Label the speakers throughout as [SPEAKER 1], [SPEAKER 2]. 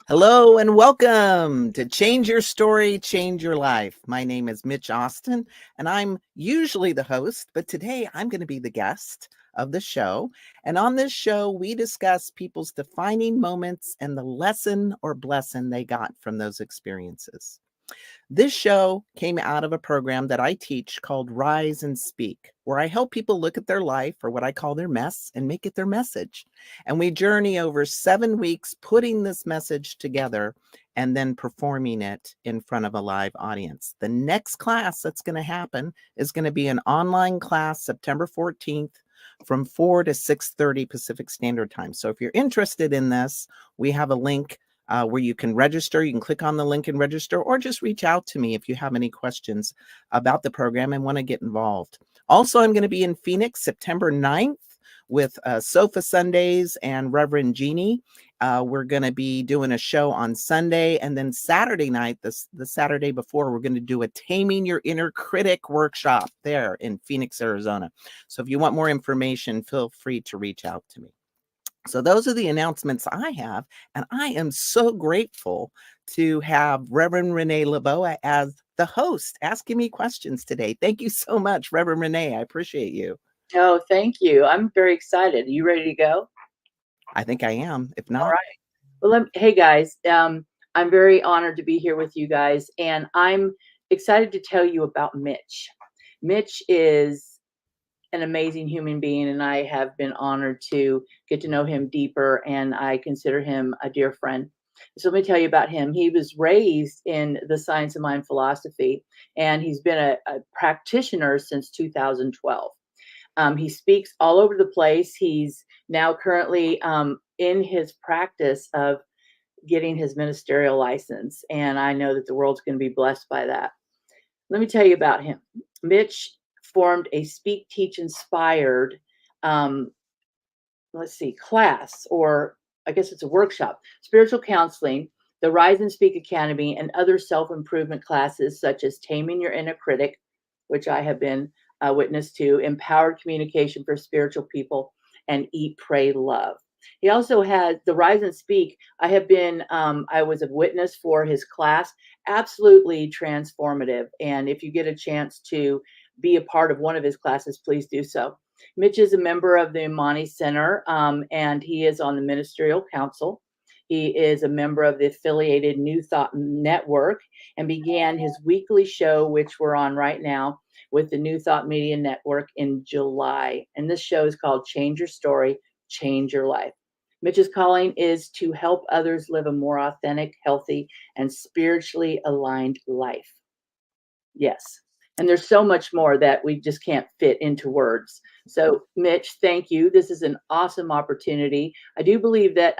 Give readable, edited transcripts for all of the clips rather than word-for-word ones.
[SPEAKER 1] Hello and welcome to Change Your Story, Change Your Life. My name is Mitch Austin, and I'm usually the host, but today I'm going to be the guest of the show. And on this show, we discuss people's defining moments and the lesson or blessing they got from those experiences. This show came out of a program that I teach called Rise and Speak, where I help people look at their life or what I call their mess and make it their message. And we journey over 7 weeks putting this message together and then performing it in front of a live audience. The next class that's going to happen is going to be an online class September 14th from 4 to 6:30 Pacific Standard Time. So if you're interested in this, we have a link where you can register. You can click on the link and register, or just reach out to me if you have any questions about the program and want to get involved. Also, I'm going to be in Phoenix September 9th with Sofa Sundays and Reverend Jeannie. We're going to be doing a show on Sunday, and then Saturday night, the Saturday before, we're going to do a Taming Your Inner Critic workshop there in Phoenix, Arizona. So if you want more information, feel free to reach out to me. So those are the announcements I have, and I am so grateful to have Reverend Renee Laboa as the host asking me questions today. Thank you so much, Reverend Renee. I appreciate you.
[SPEAKER 2] Oh, thank you. I'm very excited. Are you ready to go?
[SPEAKER 1] I think I am. If not,
[SPEAKER 2] all right. Well, hey guys, I'm very honored to be here with you guys, and I'm excited to tell you about Mitch. Mitch is an amazing human being, and I have been honored to get to know him deeper, and I consider him a dear friend. So let me tell you about him. He was raised in the science of mind philosophy, and he's been a practitioner since 2012. He speaks all over the place. He's now currently in his practice of getting his ministerial license, and I know that the world's going to be blessed by that. Let me tell you about him. Mitch formed a Speak, Teach, Inspired, class, or I guess it's a workshop, spiritual counseling, the Rise and Speak Academy, and other self-improvement classes such as Taming Your Inner Critic, which I have been a witness to, Empowered Communication for Spiritual People, and Eat, Pray, Love. He also has the Rise and Speak. I was a witness for his class, absolutely transformative. And if you get a chance to be a part of one of his classes, please do so. Mitch is a member of the Imani Center, and he is on the Ministerial Council. He is a member of the affiliated New Thought Network and began his weekly show, which we're on right now, with the New Thought Media Network in July. And this show is called Change Your Story, Change Your Life. Mitch's calling is to help others live a more authentic, healthy, and spiritually aligned life. Yes. And there's so much more that we just can't fit into words. So, Mitch, thank you. This is an awesome opportunity. I do believe that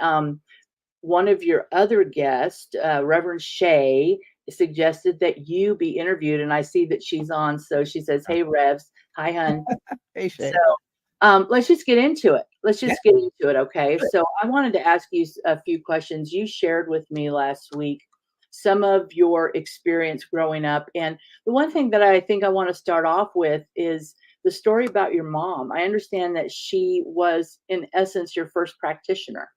[SPEAKER 2] one of your other guests, Reverend Shay, suggested that you be interviewed, and I see that she's on. So she says, "Hey, Revs, hi, hun."
[SPEAKER 1] hey, Shay.
[SPEAKER 2] So let's just get into it. Okay. So I wanted to ask you a few questions. You shared with me last week some of your experience growing up. And the one thing that I think I want to start off with is the story about your mom. I understand that she was, in essence, your first practitioner.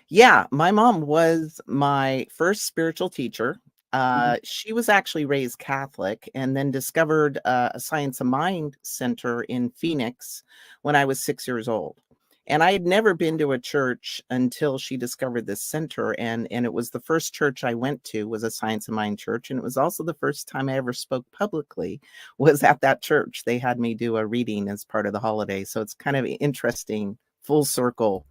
[SPEAKER 1] Yeah, my mom was my first spiritual teacher. She was actually raised Catholic and then discovered a Science of Mind center in Phoenix when I was 6 years old. And I had never been to a church until she discovered this center. And it was the first church I went to was a Science of Mind church. And it was also the first time I ever spoke publicly was at that church. They had me do a reading as part of the holiday. So it's kind of interesting, full circle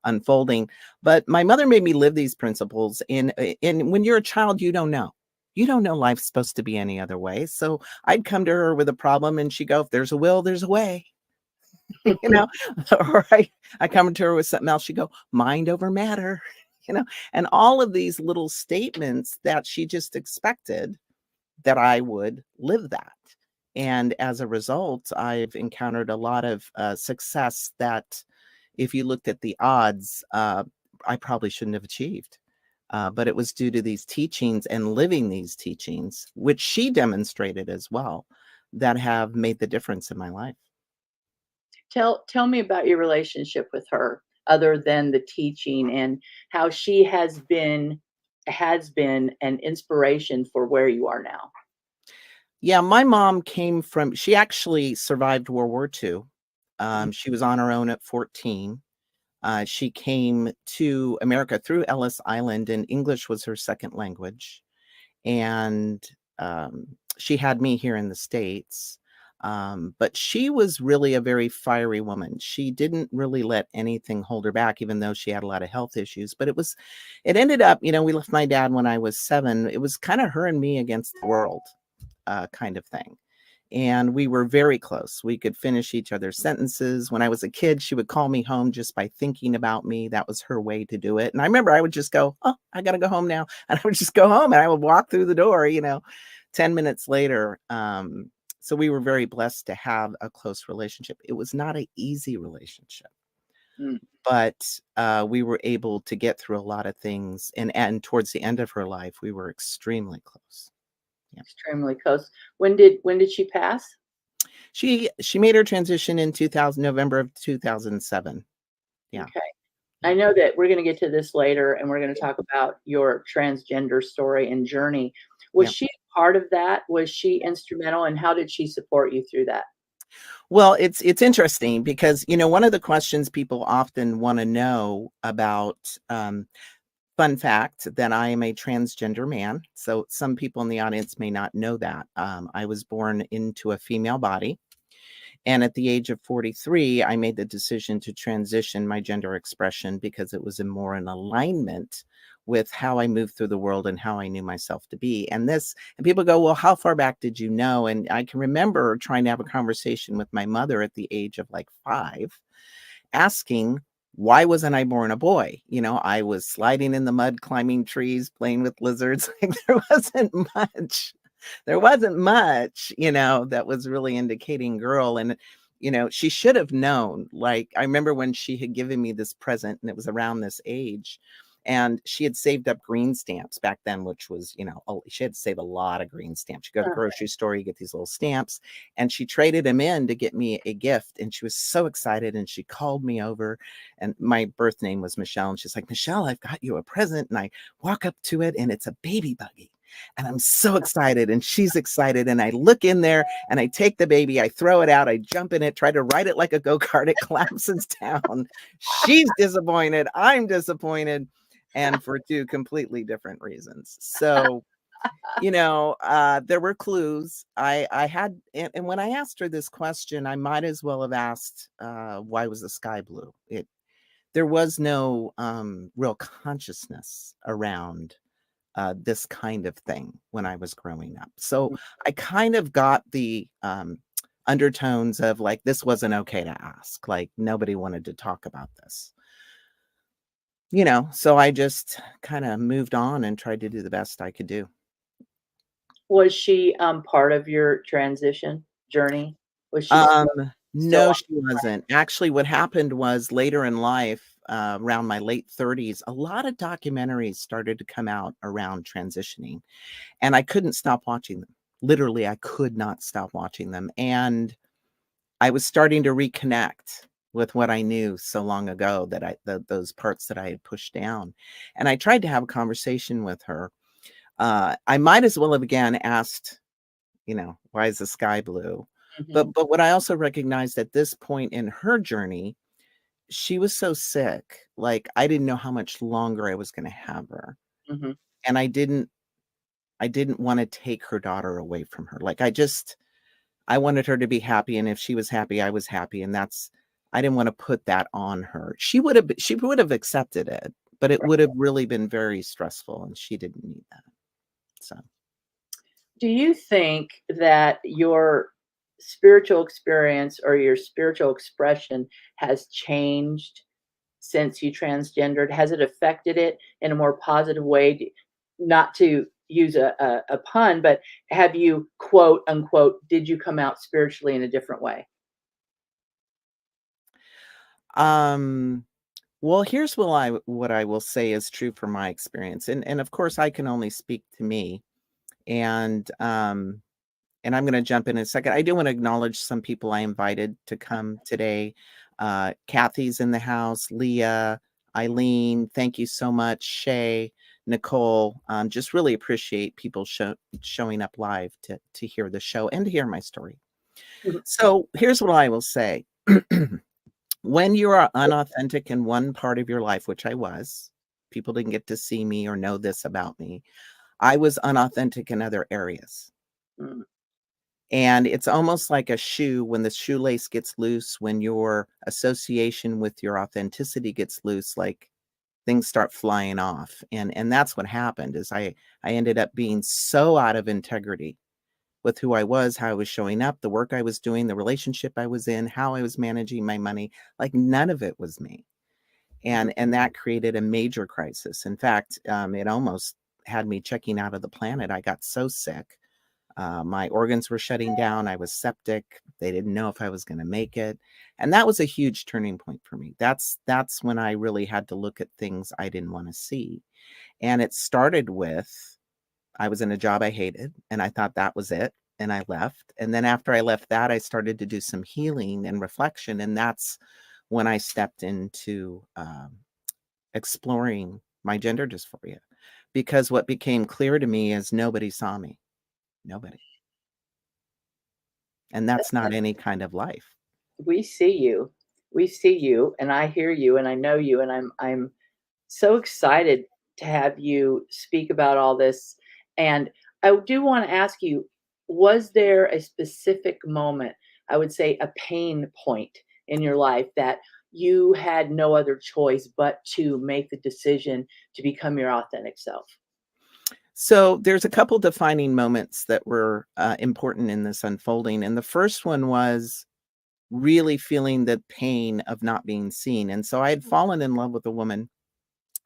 [SPEAKER 1] unfolding. But my mother made me live these principles. And when you're a child, you don't know. You don't know life's supposed to be any other way. So I'd come to her with a problem and she'd go, if there's a will, there's a way. Or I come to her with something else. She'd go, mind over matter, and all of these little statements that she just expected that I would live that. And as a result, I've encountered a lot of success that if you looked at the odds, I probably shouldn't have achieved. But it was due to these teachings and living these teachings, which she demonstrated as well, that have made the difference in my life.
[SPEAKER 2] Tell me about your relationship with her. other than the teaching, and how she has been an inspiration for where you are now.
[SPEAKER 1] Yeah, my mom she actually survived World War II. She was on her own at 14. She came to America through Ellis Island, and English was her second language. And she had me here in the States. But she was really a very fiery woman. She didn't really let anything hold her back, even though she had a lot of health issues. But it ended up, we left my dad when I was 7. It was kind of her and me against the world, kind of thing. And we were very close. We could finish each other's sentences. When I was a kid, she would call me home just by thinking about me. That was her way to do it. And I remember I would just go, "Oh, I got to go home now." And I would just go home, and I would walk through the door, 10 minutes later. So we were very blessed to have a close relationship. It was not an easy relationship, but we were able to get through a lot of things. And towards the end of her life, we were extremely close. Yeah.
[SPEAKER 2] Extremely close. When did she pass?
[SPEAKER 1] She made her transition in November of 2007. Yeah.
[SPEAKER 2] Okay. I know that we're going to get to this later, and we're going to talk about your transgender story and journey. Was she part of that? Was she instrumental, and how did she support you through that?
[SPEAKER 1] Well, it's interesting because, one of the questions people often want to know about, fun fact that I am a transgender man. So some people in the audience may not know that. I was born into a female body. And at the age of 43, I made the decision to transition my gender expression because it was more in alignment with how I moved through the world and how I knew myself to be. And people go, "Well, how far back did you know?" And I can remember trying to have a conversation with my mother at the age of like 5, asking, why wasn't I born a boy? I was sliding in the mud, climbing trees, playing with lizards. Like, there wasn't much that was really indicating girl. And, she should have known. Like, I remember when she had given me this present, and it was around this age, and she had saved up green stamps back then, which was, she had to save a lot of green stamps. You go to the grocery store, you get these little stamps, and she traded them in to get me a gift. And she was so excited, and she called me over, and my birth name was Michelle. And she's like, "Michelle, I've got you a present." And I walk up to it, and it's a baby buggy. And I'm so excited, and she's excited. And I look in there, and I take the baby, I throw it out, I jump in it, try to ride it like a go-kart. It collapses down. She's disappointed. I'm disappointed. And for 2 completely different reasons. So, there were clues. I had, and when I asked her this question, I might as well have asked, why was the sky blue? There was no real consciousness around this kind of thing when I was growing up. So I kind of got the undertones of like, this wasn't okay to ask. Like, nobody wanted to talk about this. So I just kind of moved on and tried to do the best I could do.
[SPEAKER 2] Was she part of your transition journey? Was she still
[SPEAKER 1] No, she wasn't. Actually, what happened was later in life, around my late 30s, a lot of documentaries started to come out around transitioning, and I couldn't stop watching them. Literally, I could not stop watching them. And I was starting to reconnect with what I knew so long ago, that those parts that I had pushed down. And I tried to have a conversation with her. I might as well have again asked, why is the sky blue? But what I also recognized at this point in her journey, she was so sick. Like, I didn't know how much longer I was going to have her. And I didn't want to take her daughter away from her. Like, I wanted her to be happy. And if she was happy, I was happy. And I didn't want to put that on her. She would have accepted it, but it would have really been very stressful, and she didn't need that. So,
[SPEAKER 2] do you think that your spiritual experience or your spiritual expression has changed since you transgendered? Has it affected it in a more positive way? Not to use a pun, but have you, quote unquote, did you come out spiritually in a different way?
[SPEAKER 1] well, here's what I will say is true from my experience. And of course I can only speak to me. And I'm going to jump in a second. I do want to acknowledge some people I invited to come today. Kathy's in the house, Leah, Eileen, thank you so much, Shay, Nicole. Just really appreciate people showing up live to hear the show and to hear my story.
[SPEAKER 2] Mhm.
[SPEAKER 1] So here's what I will say. When you are unauthentic in one part of your life, which I was, people didn't get to see me or know this about me. I was unauthentic in other areas.
[SPEAKER 2] Mm.
[SPEAKER 1] And it's almost like a shoe when the shoelace gets loose, when your association with your authenticity gets loose, like things start flying off. And that's what happened is I ended up being so out of integrity with who I was, how I was showing up, the work I was doing, the relationship I was in, how I was managing my money, like none of it was me. And that created a major crisis. In fact, it almost had me checking out of the planet. I got so sick. My organs were shutting down. I was septic. They didn't know if I was going to make it. And that was a huge turning point for me. That's when I really had to look at things I didn't want to see. And it started with, I was in a job I hated and I thought that was it. And I left. And then after I left that, I started to do some healing and reflection. And that's when I stepped into exploring my gender dysphoria. Because what became clear to me is nobody saw me. Nobody. And that's not any kind of life.
[SPEAKER 2] We see you. We see you, and I hear you, and I know you, and I'm so excited to have you speak about all this. And I do want to ask you, was there a specific moment, I would say a pain point in your life that you had no other choice but to make the decision to become your authentic self?
[SPEAKER 1] So there's a couple defining moments that were important in this unfolding. And the first one was really feeling the pain of not being seen. And so I had fallen in love with a woman.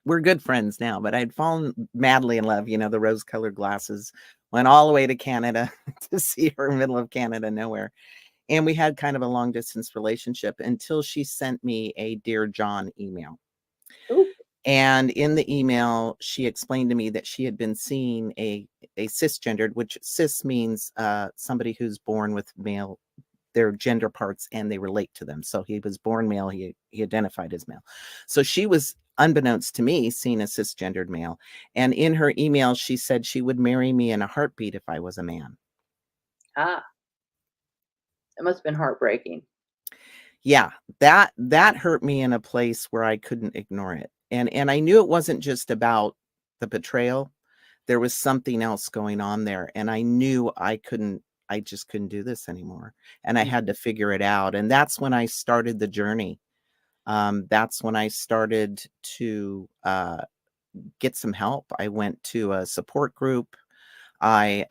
[SPEAKER 1] We're good friends now, but I'd fallen madly in love, the rose-colored glasses, went all the way to Canada to see her, middle of Canada, nowhere. And we had kind of a long distance relationship until she sent me a Dear John email.
[SPEAKER 2] Ooh.
[SPEAKER 1] And in the email, she explained to me that she had been seeing a cisgendered, which cis means somebody who's born with male, their gender parts, and they relate to them. So he was born male, he identified as male. So she was, unbeknownst to me, seeing a cisgendered male. And in her email, she said she would marry me in a heartbeat if I was a man.
[SPEAKER 2] Ah, it must have been heartbreaking.
[SPEAKER 1] Yeah, that hurt me in a place where I couldn't ignore it. And I knew it wasn't just about the betrayal. There was something else going on there. And I knew I just couldn't do this anymore. And I
[SPEAKER 2] Mm.
[SPEAKER 1] had to figure it out. And that's when I started the journey. That's when I started to get some help. I went to a support group. I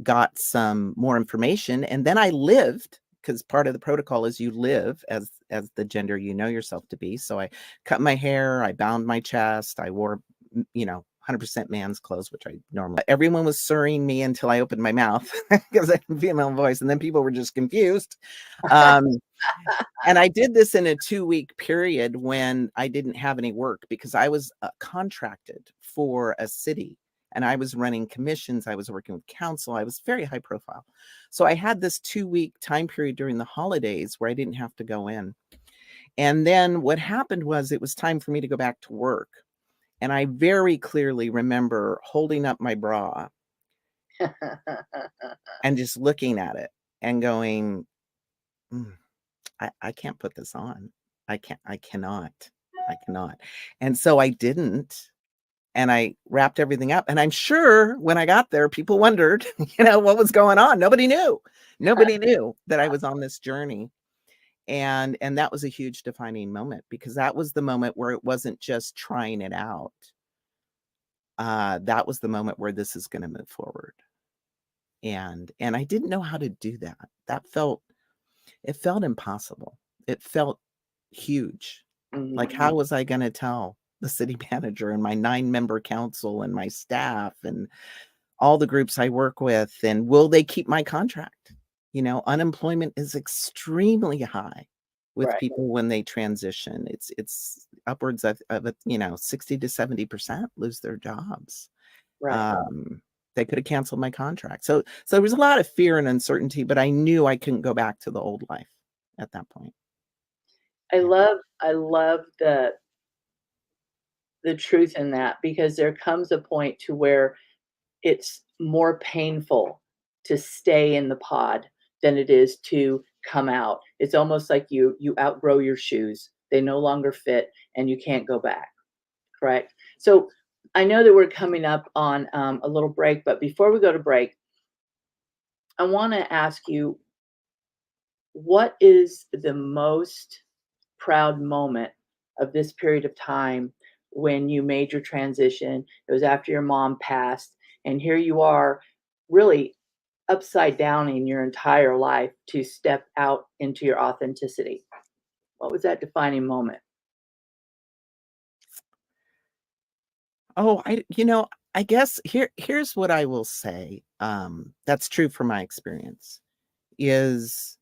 [SPEAKER 1] got some more information, and then I lived, because part of the protocol is you live as the gender you know yourself to be. So I cut my hair, I bound my chest, I wore 100% man's clothes, which I normally, everyone was sirring me until I opened my mouth because I had a female voice, and then people were just confused. And I did this in a 2-week period when I didn't have any work because I was contracted for a city and I was running commissions. I was working with council. I was very high profile. So I had this 2-week time period during the holidays where I didn't have to go in. And then what happened was it was time for me to go back to work. And I very clearly remember holding up my bra and just looking at it and going, I can't put this on. I cannot. And so I didn't. And I wrapped everything up. And I'm sure when I got there, people wondered, what was going on. Nobody knew. Nobody knew that I was on this journey. And that was a huge defining moment because that was the moment where it wasn't just trying it out. That was the moment where this is going to move forward. And I didn't know how to do that. It felt impossible. It felt huge. Like, how was I going to tell the city manager and my 9-member council and my staff and all the groups I work with? And will they keep my contract? Unemployment is extremely high with
[SPEAKER 2] Right,
[SPEAKER 1] people when they transition. It's upwards of 60 to 70% lose their jobs.
[SPEAKER 2] right.
[SPEAKER 1] They could have canceled my contract. So there was a lot of fear and uncertainty, but I knew I couldn't go back to the old life at that point.
[SPEAKER 2] I
[SPEAKER 1] Yeah.
[SPEAKER 2] love the truth in that, because there comes a point to where it's more painful to stay in the pod than it is to come out. It's almost like you outgrow your shoes. They no longer fit and you can't go back, correct? So I know that we're coming up on a little break, but before we go to break, I want to ask you, what is the most proud moment of this period of time when you made your transition? It was after your mom passed, and here you are, really upside down in your entire life to step out into your authenticity. What was that defining moment?
[SPEAKER 1] Oh, I guess here's what I will say. That's true for my experience is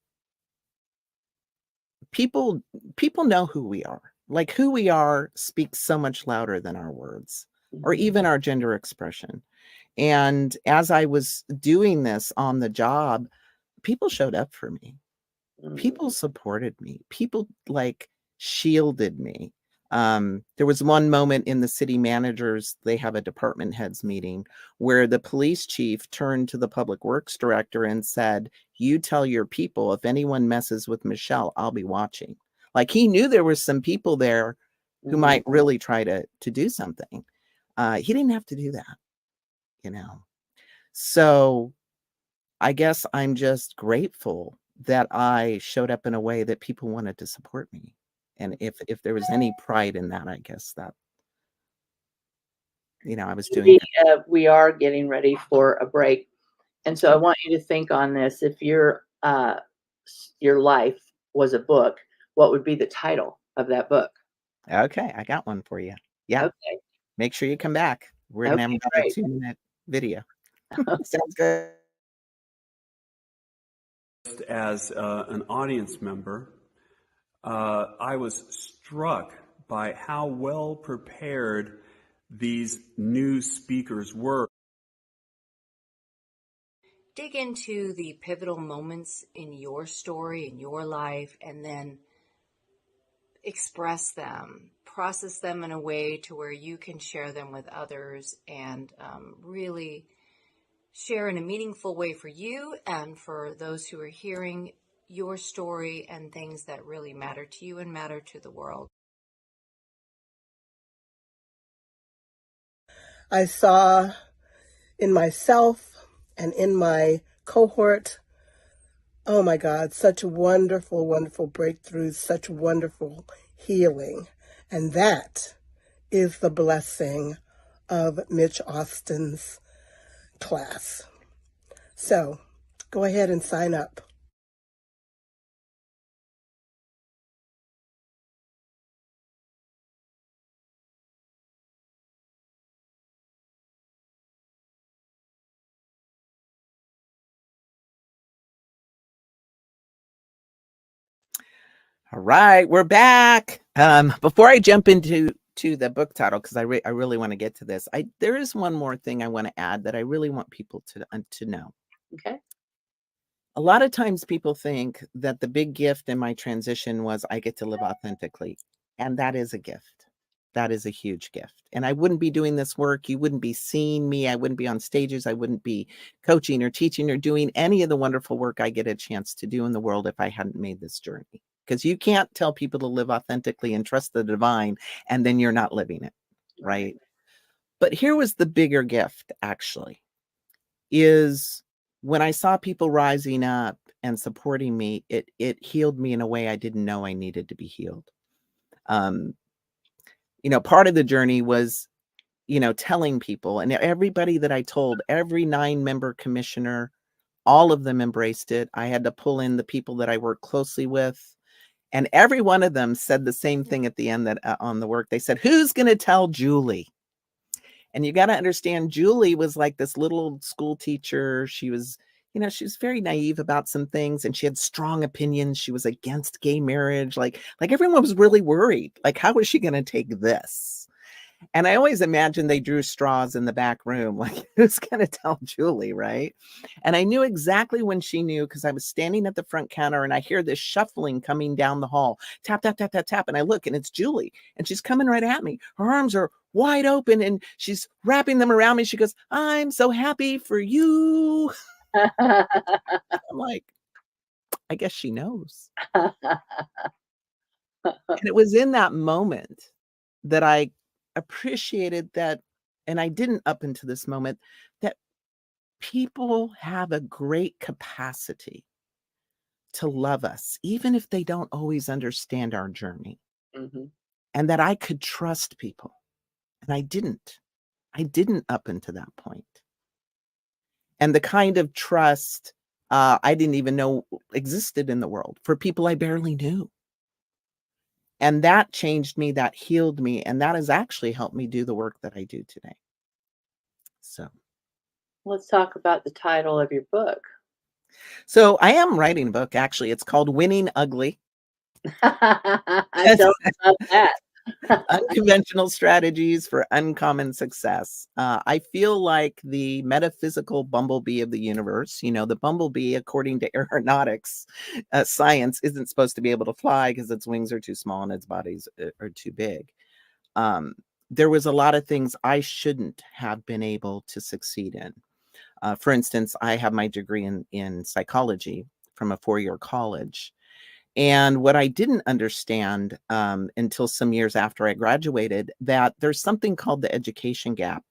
[SPEAKER 1] people people know who we are. Like who we are speaks so much louder than our words or
[SPEAKER 2] Mhm,
[SPEAKER 1] even our gender expression. And as I was doing this on the job, people showed up for me.
[SPEAKER 2] mhm,
[SPEAKER 1] People supported me. People, like, shielded me. There was one moment in the city managers they have a department heads meeting where the police chief turned to the public works director and said, "You tell your people if anyone messes with Michelle, I'll be watching." Like, he knew there were some people there who
[SPEAKER 2] mhm.
[SPEAKER 1] might really try to do something. He didn't have to do that, you know? So I guess I'm just grateful that I showed up in a way that people wanted to support me. And if there was any pride in that, I guess that, I was doing
[SPEAKER 2] We,
[SPEAKER 1] good.
[SPEAKER 2] we are getting ready for a break, and so I
[SPEAKER 1] Okay.
[SPEAKER 2] want you to think on this. If your life was a book, what would be the title of that book?
[SPEAKER 1] Okay, I got one for you. Yeah,
[SPEAKER 2] Okay,
[SPEAKER 1] make sure you come back. We're gonna have
[SPEAKER 2] okay,
[SPEAKER 1] about a
[SPEAKER 2] great.
[SPEAKER 1] 2-minute video. Sounds good.
[SPEAKER 3] As an audience member, I was struck by how well prepared these new speakers were.
[SPEAKER 4] Dig into the pivotal moments in your story, in your life, and then express them, process them in a way to where you can share them with others and really share in a meaningful way for you and for those who are hearing your story and things that really matter to you and matter to the world.
[SPEAKER 5] I saw in myself and in my cohort, oh my God, such wonderful, wonderful breakthroughs, such wonderful healing. And that is the blessing of Mitch Austin's class. So go ahead and sign up.
[SPEAKER 1] All right, we're back. Before I jump into the book title, because I really want to get to this, there is one more thing I want to add that I really want people to know.
[SPEAKER 2] Okay.
[SPEAKER 1] A lot of times people think that the big gift in my transition was I get to live authentically, and that is a gift. That is a huge gift. And I wouldn't be doing this work. You wouldn't be seeing me. I wouldn't be on stages. I wouldn't be coaching or teaching or doing any of the wonderful work I get a chance to do in the world if I hadn't made this journey. Because you can't tell people to live authentically and trust the divine, and then you're not living it,
[SPEAKER 2] Right.
[SPEAKER 1] right? But here was the bigger gift, actually, is when I saw people rising up and supporting me, it healed me in a way I didn't know I needed to be healed. Um, part of the journey was, telling people, and everybody that I told, every 9-member commissioner, all of them embraced it. I had to pull in the people that I work closely with, and every one of them said the same thing at the end that on the work. They said, "Who's going to tell Julie?" And you got to understand, Julie was like this little school teacher. She was, she was very naive about some things, and she had strong opinions. She was against gay marriage. Like everyone was really worried. Like, how was she going to take this? And I always imagined they drew straws in the back room, like who's going to tell Julie, right? And I knew exactly when she knew because I was standing at the front counter and I hear this shuffling coming down the hall, tap, tap, tap, tap, tap. And I look and it's Julie and she's coming right at me. Her arms are wide open and she's wrapping them around me. She goes, "I'm so happy for you." I'm like, I guess she knows. And it was in that moment that I appreciated that, and I didn't up until this moment, that people have a great capacity to love us, even if they don't always understand our journey,
[SPEAKER 2] Mhm.
[SPEAKER 1] and that I could trust people. And I didn't. I didn't up until that point. And the kind of trust I didn't even know existed in the world for people I barely knew. And that changed me, that healed me, and that has actually helped me do the work that I do today. So
[SPEAKER 2] Let's talk about the title of your book.
[SPEAKER 1] I am writing a book, actually. It's called Winning Ugly.
[SPEAKER 2] Tell us about that.
[SPEAKER 1] Unconventional Strategies for Uncommon Success. I feel like the metaphysical bumblebee of the universe. You know, the bumblebee, according to aeronautics science, isn't supposed to be able to fly because its wings are too small and its bodies are too big. There was a lot of things I shouldn't have been able to succeed in. For instance, I have my degree in psychology from a 4-year college. And what I didn't understand until some years after I graduated, that there's something called the education gap.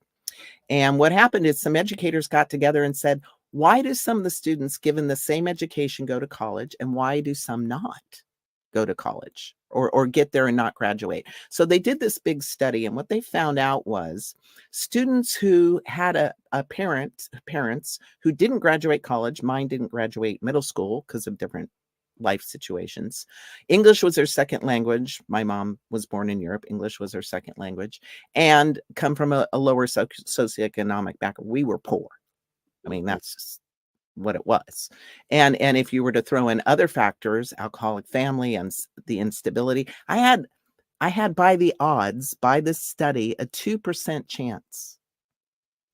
[SPEAKER 1] And what happened is some educators got together and said, why do some of the students given the same education go to college and why do some not go to college or get there and not graduate? So they did this big study, and what they found out was students who had parents who didn't graduate college, mine didn't graduate middle school because of different life situations. English was their second language. My mom was born in Europe. English was her second language, and come from a lower socioeconomic background. We were poor. I mean, that's just what it was. And if you were to throw in other factors, alcoholic family and the instability, I had by the odds, by this study, a 2% chance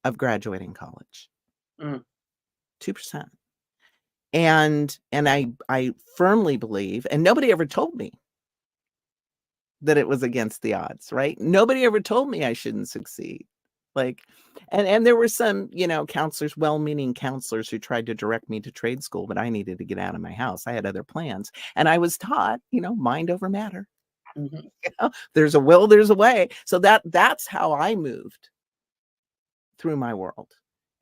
[SPEAKER 1] of graduating college. 2%. And I firmly believe, and nobody ever told me that it was against the odds, right? Nobody ever told me I shouldn't succeed. Like, and there were some, counselors, well-meaning counselors who tried to direct me to trade school, but I needed to get out of my house. I had other plans. And I was taught, mind over matter.
[SPEAKER 2] Mm-hmm.
[SPEAKER 1] There's a will, there's a way. So that's how I moved through my world.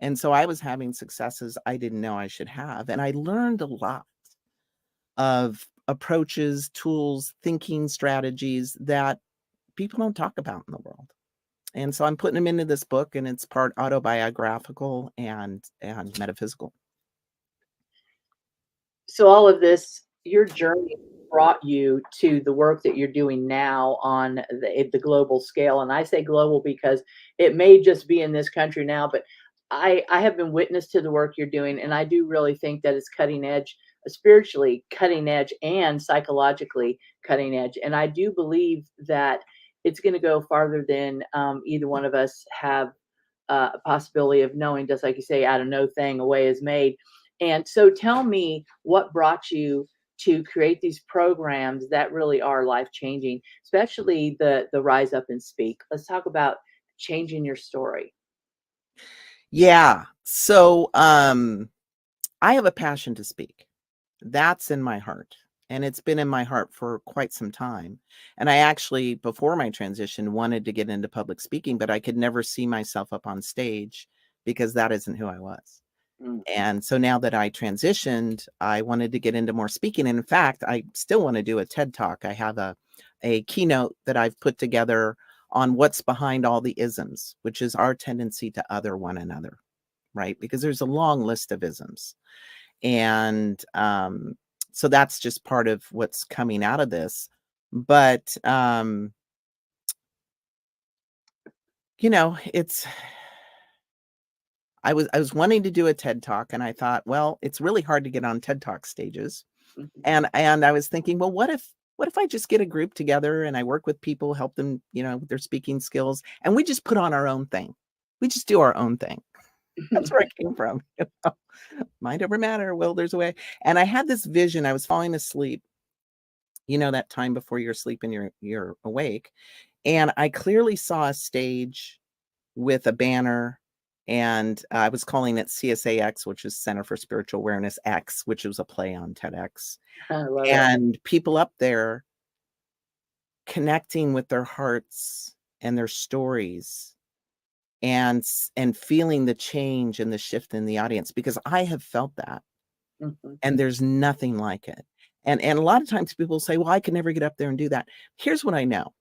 [SPEAKER 1] And so I was having successes I didn't know I should have. And I learned a lot of approaches, tools, thinking strategies that people don't talk about in the world. And so I'm putting them into this book, and it's part autobiographical and metaphysical.
[SPEAKER 2] So all of this, your journey brought you to the work that you're doing now on the global scale. And I say global because it may just be in this country now, but I have been witness to the work you're doing, and I do really think that it's cutting edge, spiritually cutting edge and psychologically cutting edge. And I do believe that it's going to go farther than either one of us have a possibility of knowing. Just like you say, out of no thing a way is made. And so tell me what brought you to create these programs that really are life-changing, especially the Rise Up and Speak. Let's talk about changing your story.
[SPEAKER 1] Yeah. So I have a passion to speak. That's in my heart. And it's been in my heart for quite some time. And I actually, before my transition, wanted to get into public speaking, but I could never see myself up on stage because that isn't who I was. And so now that I transitioned, I wanted to get into more speaking. And in fact, I still want to do a TED Talk. I have a keynote that I've put together on what's behind all the isms, which is our tendency to other one another, right? Because there's a long list of isms. And so that's just part of what's coming out of this. But, it's... I was wanting to do a TED Talk, and I thought, well, it's really hard to get on TED Talk stages. And I was thinking, well, what what if I just get a group together and I work with people, help them, with their speaking skills, and we just put on our own thing. We just do our own thing. That's where I came from. Mind over matter, will there's a way. And I had this vision. I was falling asleep, that time before you're asleep and you're awake. And I clearly saw a stage with a banner, and I was calling it CSAX, which is Center for Spiritual Awareness X, which was a play on TEDx.
[SPEAKER 2] I love it.
[SPEAKER 1] And people up there connecting with their hearts and their stories and feeling the change and the shift in the audience, because I have felt that.
[SPEAKER 2] Mhm.
[SPEAKER 1] And there's nothing like it. And a lot of times people say, well, I can never get up there and do that. Here's what I know.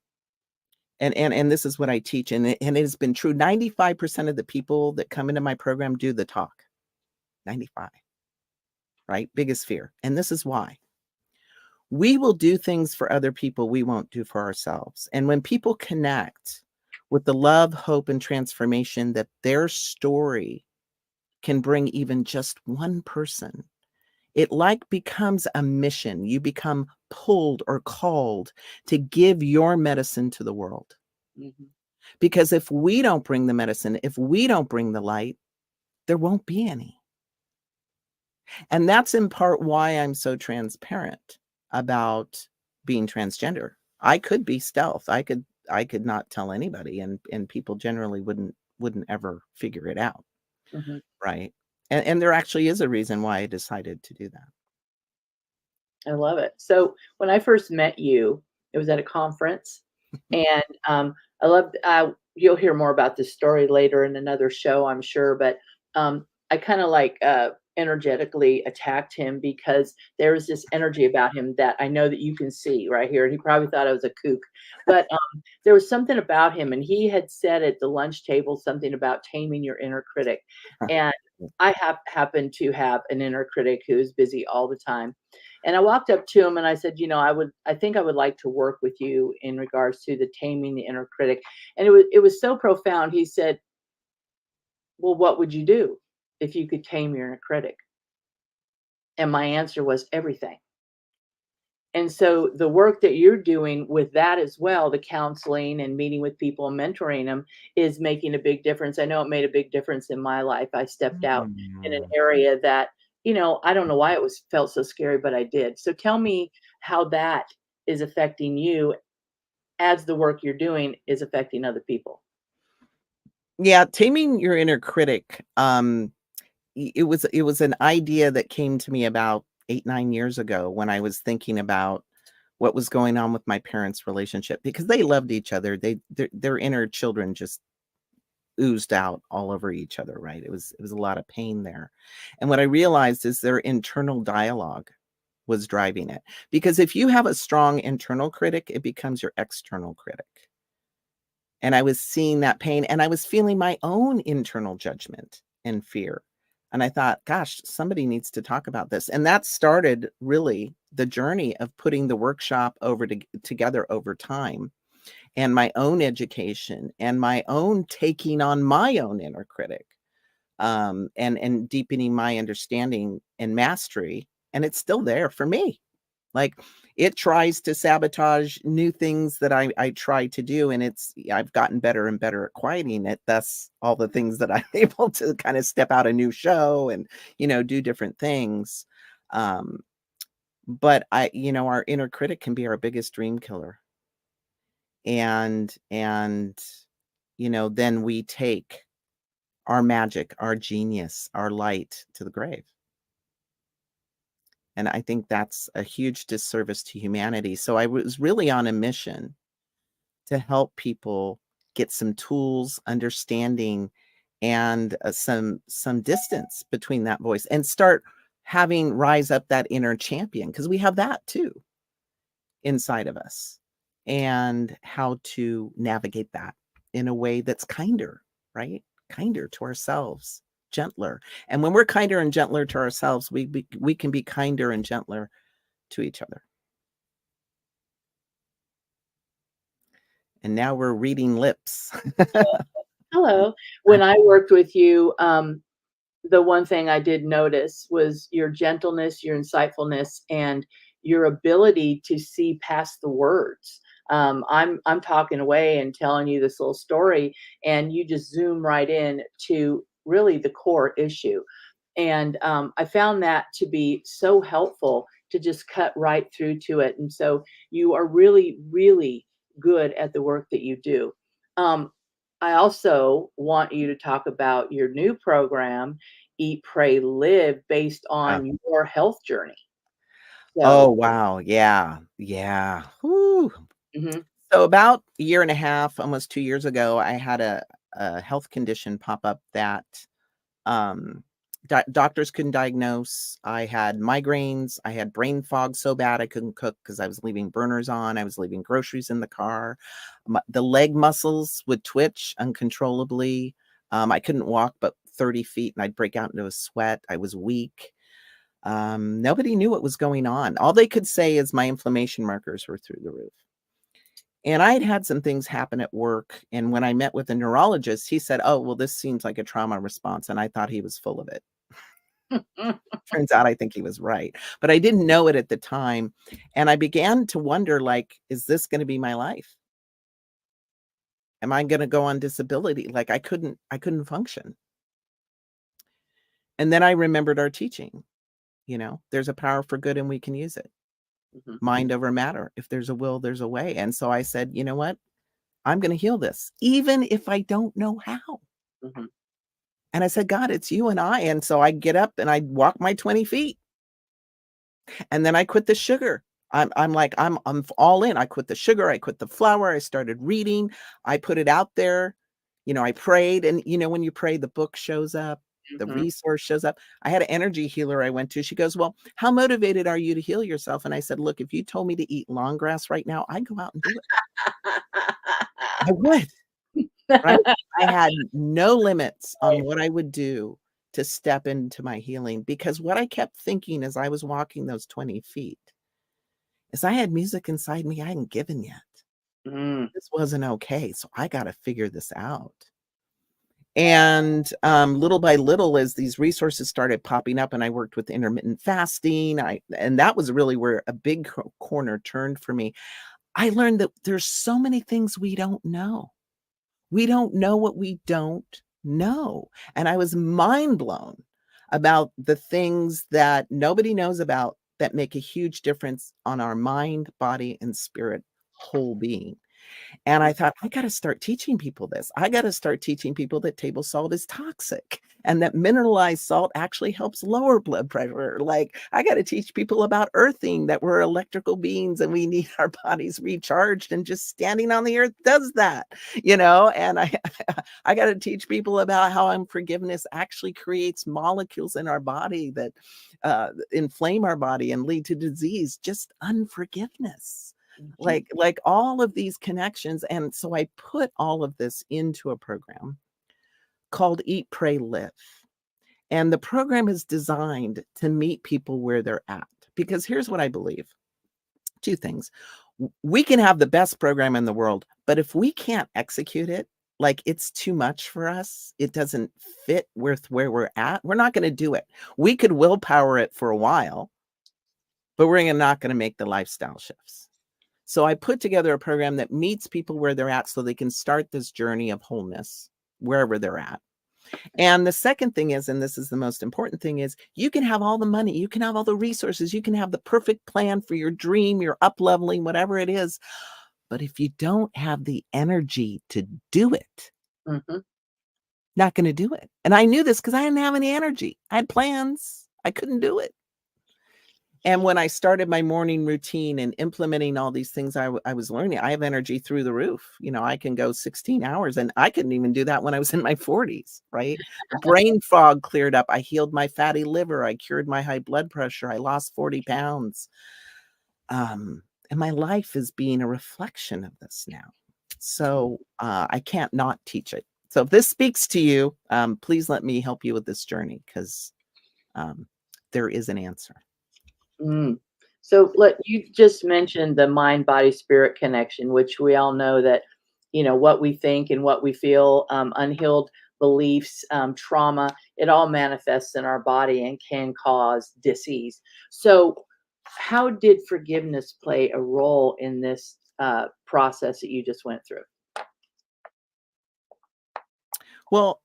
[SPEAKER 1] And this is what I teach. And it has been true. 95% of the people that come into my program do the talk. 95, right? Biggest fear. And this is why. We will do things for other people we won't do for ourselves. And when people connect with the love, hope, and transformation that their story can bring even just one person, it becomes a mission. You become pulled or called to give your medicine to the world.
[SPEAKER 2] Mhm.
[SPEAKER 1] Because if we don't bring the medicine, if we don't bring the light, there won't be any. And that's in part why I'm so transparent about being transgender. I could be stealth. I could not tell anybody, and people generally wouldn't ever figure it out.
[SPEAKER 2] Mhm.
[SPEAKER 1] Right. And there actually is a reason why I decided to do that.
[SPEAKER 2] I love it. So when I first met you, it was at a conference, and I loved. You'll hear more about this story later in another show, I'm sure. But I kind of energetically attacked him because there was this energy about him that I know that you can see right here. And he probably thought I was a kook, but there was something about him, and he had said at the lunch table something about taming your inner critic, and I happen to have an inner critic who is busy all the time. And I walked up to him and I said, I think I would like to work with you in regards to the taming the inner critic. And it was so profound. He said, well, what would you do if you could tame your inner critic? And my answer was everything. And so the work that you're doing with that as well, the counseling and meeting with people and mentoring them, is making a big difference. I know it made a big difference in my life. I stepped out in an area that, I don't know why it felt so scary, but I did. So tell me how that is affecting you as the work you're doing is affecting other people.
[SPEAKER 1] Yeah, taming your inner critic. It was an idea that came to me about 8-9 years ago when I was thinking about what was going on with my parents' relationship, because they loved each other. Their inner children just oozed out all over each other, right? It was a lot of pain there. And what I realized is their internal dialogue was driving it. Because if you have a strong internal critic, it becomes your external critic. And I was seeing that pain, and I was feeling my own internal judgment and fear. And I thought, gosh, somebody needs to talk about this. And that started really the journey of putting the workshop together over time, and my own education and my own taking on my own inner critic, and deepening my understanding and mastery. And it's still there for me. Like, it tries to sabotage new things that I try to do. And I've gotten better and better at quieting it. That's all the things that I'm able to kind of step out a new show and, do different things. But our inner critic can be our biggest dream killer. And then we take our magic, our genius, our light to the grave. And I think that's a huge disservice to humanity. So I was really on a mission to help people get some tools, understanding, and some distance between that voice, and start having rise up that inner champion, because we have that too inside of us, and how to navigate that in a way that's kinder, right? Kinder to ourselves, gentler. And when we're kinder and gentler to ourselves, we can be kinder and gentler to each other. And now we're reading lips.
[SPEAKER 2] Hello. When I worked with you, the one thing I did notice was your gentleness, your insightfulness, and your ability to see past the words. I'm talking away and telling you this little story, and you just zoom right in to really the core issue. And I found that to be so helpful to just cut right through to it. And so you are really, really good at the work that you do. I also want you to talk about your new program, Eat, Pray, Live, based
[SPEAKER 1] Uh,
[SPEAKER 2] on your health journey.
[SPEAKER 1] oh,
[SPEAKER 2] So,
[SPEAKER 1] wow. Yeah. Yeah. Whew.
[SPEAKER 2] mhm,
[SPEAKER 1] So about a year and a half, almost 2 years ago, I had a health condition pop up that um, doctors couldn't diagnose. I had migraines. I had brain fog so bad I couldn't cook because I was leaving burners on. I was leaving groceries in the car. The leg muscles would twitch uncontrollably. I couldn't walk but 30 feet and I'd break out into a sweat. I was weak. Nobody knew what was going on. All they could say is my inflammation markers were through the roof. And I had some things happen at work. And when I met with a neurologist, he said, "Oh, well, this seems like a trauma response." And I thought he was full of it. Turns out I think he was right. But I didn't know it at the time. And I began to wonder, like, is this going to be my life? Am I going to go on disability? Like I couldn't function. And then I remembered our teaching. There's a power for good and we can use it.
[SPEAKER 2] mhm,
[SPEAKER 1] Mind over matter. If there's a will, there's a way. And so I said, you know what? I'm going to heal this, even if I don't know how.
[SPEAKER 2] mhm.
[SPEAKER 1] And I said, God, it's you and I. And so I get up and I walk my 20 feet. And then I quit the sugar. I'm like, I'm all in. I quit the sugar. I quit the flour. I started reading. I put it out there. I prayed. And when you pray, the book shows up, the
[SPEAKER 2] Mhm.
[SPEAKER 1] resource shows up. I had an energy healer I went to. She goes, "Well, how motivated are you to heal yourself?" And I said, "Look, if you told me to eat long grass right now, I'd go out and do it. I would." Right? I had no limits on what I would do to step into my healing, because what I kept thinking as I was walking those 20 feet is I had music inside me I hadn't given yet.
[SPEAKER 2] Mm,
[SPEAKER 1] This wasn't okay, so I gotta figure this out. And, little by little, as these resources started popping up and I worked with intermittent fasting, and that was really where a big corner turned for me. I learned that there's so many things we don't know. We don't know what we don't know. And I was mind blown about the things that nobody knows about that make a huge difference on our mind, body, and spirit whole being. And I thought, I got to start teaching people this. I got to start teaching people that table salt is toxic and that mineralized salt actually helps lower blood pressure. Like, I got to teach people about earthing, that we're electrical beings and we need our bodies recharged, and just standing on the earth does that, and I got to teach people about how unforgiveness actually creates molecules in our body that inflame our body and lead to disease. Just unforgiveness.
[SPEAKER 2] mhm,
[SPEAKER 1] Like all of these connections. And so I put all of this into a program called Eat, Pray, Live. And the program is designed to meet people where they're at. Because here's what I believe. Two things. We can have the best program in the world, but if we can't execute it, like it's too much for us, it doesn't fit with where we're at, we're not going to do it. We could willpower it for a while, but we're not going to make the lifestyle shifts. So I put together a program that meets people where they're at so they can start this journey of wholeness wherever they're at. And the second thing is, and this is the most important thing, is you can have all the money, you can have all the resources, you can have the perfect plan for your dream, your up leveling, whatever it is. But if you don't have the energy to do it,
[SPEAKER 2] mhm.
[SPEAKER 1] not going to do it. And I knew this because I didn't have any energy. I had plans. I couldn't do it. And when I started my morning routine and implementing all these things I was learning, I have energy through the roof. I can go 16 hours, and I couldn't even do that when I was in my 40s, right? The brain fog cleared up. I healed my fatty liver. I cured my high blood pressure. I lost 40 pounds. And my life is being a reflection of this now. So I can't not teach it. So if this speaks to you, please let me help you with this journey, because there is an answer.
[SPEAKER 2] Mm. So you just mentioned the mind, body, spirit connection, which we all know that, what we think and what we feel, unhealed beliefs, trauma, it all manifests in our body and can cause disease. So how did forgiveness play a role in this process that you just went through?
[SPEAKER 1] Well,